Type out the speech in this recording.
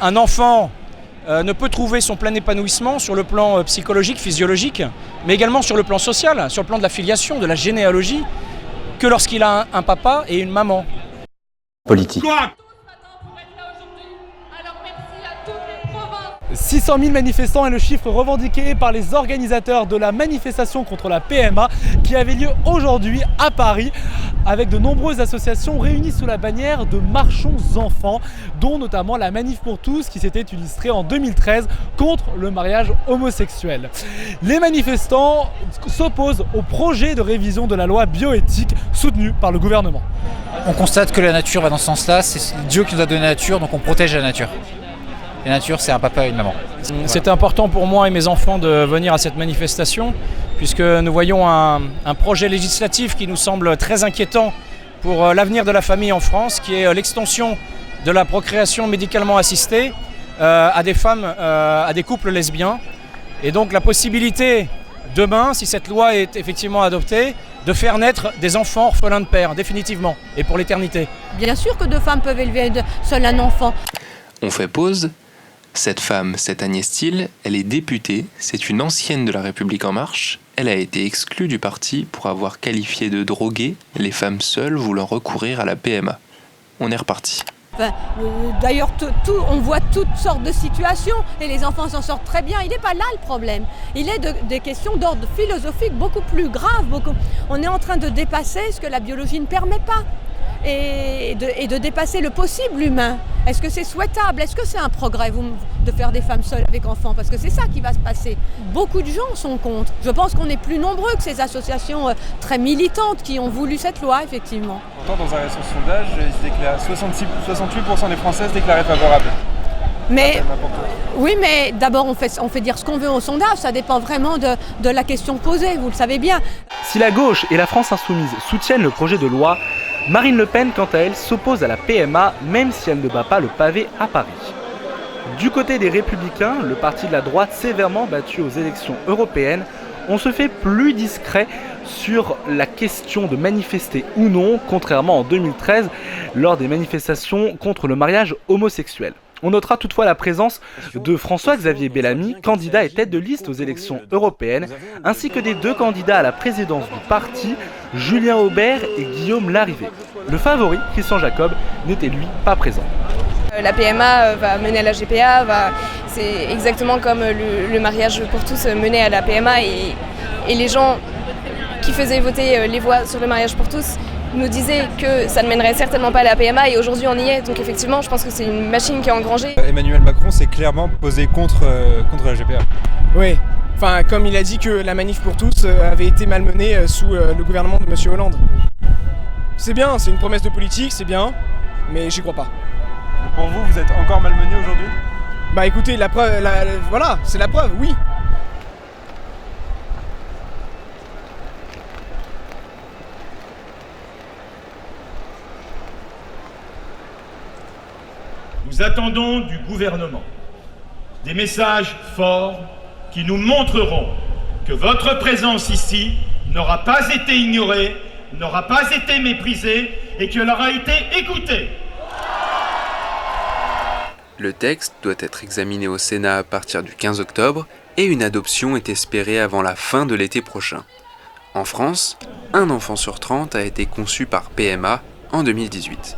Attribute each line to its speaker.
Speaker 1: Un enfant ne peut trouver son plein épanouissement sur le plan psychologique, physiologique, mais également sur le plan social, sur le plan de la filiation, de la généalogie, que lorsqu'il a un papa et une maman.
Speaker 2: Politique.
Speaker 3: 600 000 manifestants est le chiffre revendiqué par les organisateurs de la manifestation contre la PMA qui avait lieu aujourd'hui à Paris avec de nombreuses associations réunies sous la bannière de Marchons Enfants, dont notamment la Manif pour tous qui s'était illustrée en 2013 contre le mariage homosexuel. Les manifestants s'opposent au projet de révision de la loi bioéthique soutenu par le gouvernement.
Speaker 4: On constate que la nature va dans ce sens-là, c'est Dieu qui nous a donné la nature, donc on protège la nature. La nature, c'est un papa et une maman.
Speaker 1: C'était important pour moi et mes enfants de venir à cette manifestation, puisque nous voyons un projet législatif qui nous semble très inquiétant pour l'avenir de la famille en France, qui est l'extension de la procréation médicalement assistée à des femmes, à des couples lesbiens. Et donc la possibilité, demain, si cette loi est effectivement adoptée, de faire naître des enfants orphelins de père, définitivement, et pour l'éternité.
Speaker 5: Bien sûr que deux femmes peuvent élever seul un enfant.
Speaker 6: On fait pause. Cette femme, cette Agnès Thiel, elle est députée, c'est une ancienne de La République En Marche. Elle a été exclue du parti pour avoir qualifié de droguées les femmes seules voulant recourir à la PMA. On est reparti.
Speaker 5: Enfin, d'ailleurs, on voit toutes sortes de situations et les enfants s'en sortent très bien. Il n'est pas là le problème. Il est des questions d'ordre philosophique beaucoup plus graves. On est en train de dépasser ce que la biologie ne permet pas. Et de dépasser le possible humain. Est-ce que c'est souhaitable? Est-ce que c'est un progrès de faire des femmes seules avec enfants? Parce que c'est ça qui va se passer. Beaucoup de gens sont contre. Je pense qu'on est plus nombreux que ces associations très militantes qui ont voulu cette loi, effectivement.
Speaker 7: Pourtant, dans un récent sondage, 68% des Françaises déclaraient favorables.
Speaker 5: Mais oui, mais d'abord on fait dire ce qu'on veut au sondage, ça dépend vraiment de la question posée, vous le savez bien.
Speaker 3: Si la gauche et la France insoumise soutiennent le projet de loi, Marine Le Pen, quant à elle, s'oppose à la PMA, même si elle ne bat pas le pavé à Paris. Du côté des Républicains, le parti de la droite sévèrement battu aux élections européennes, on se fait plus discret sur la question de manifester ou non, contrairement en 2013, lors des manifestations contre le mariage homosexuel. On notera toutefois la présence de François-Xavier Bellamy, candidat et tête de liste aux élections européennes, ainsi que des deux candidats à la présidence du parti, Julien Aubert et Guillaume Larrivé. Le favori, Christian Jacob, n'était lui pas présent.
Speaker 8: La PMA va mener à la GPA, c'est exactement comme le mariage pour tous menait à la PMA et les gens qui faisaient voter les voix sur le mariage pour tous nous disaient que ça ne mènerait certainement pas à la PMA et aujourd'hui on y est. Donc effectivement, je pense que c'est une machine qui est engrangée.
Speaker 7: Emmanuel Macron s'est clairement posé contre la GPA.
Speaker 9: Oui, enfin comme il a dit que la manif pour tous avait été malmenée sous le gouvernement de M. Hollande. C'est bien, c'est une promesse de politique, c'est bien, mais j'y crois pas.
Speaker 7: Et pour vous, vous êtes encore malmené aujourd'hui?
Speaker 9: Bah écoutez, la preuve, voilà, c'est la preuve, oui.
Speaker 10: Nous attendons du gouvernement des messages forts qui nous montreront que votre présence ici n'aura pas été ignorée, n'aura pas été méprisée et qu'elle aura été écoutée.
Speaker 6: Le texte doit être examiné au Sénat à partir du 15 octobre et une adoption est espérée avant la fin de l'été prochain. En France, un enfant sur 30 a été conçu par PMA en 2018.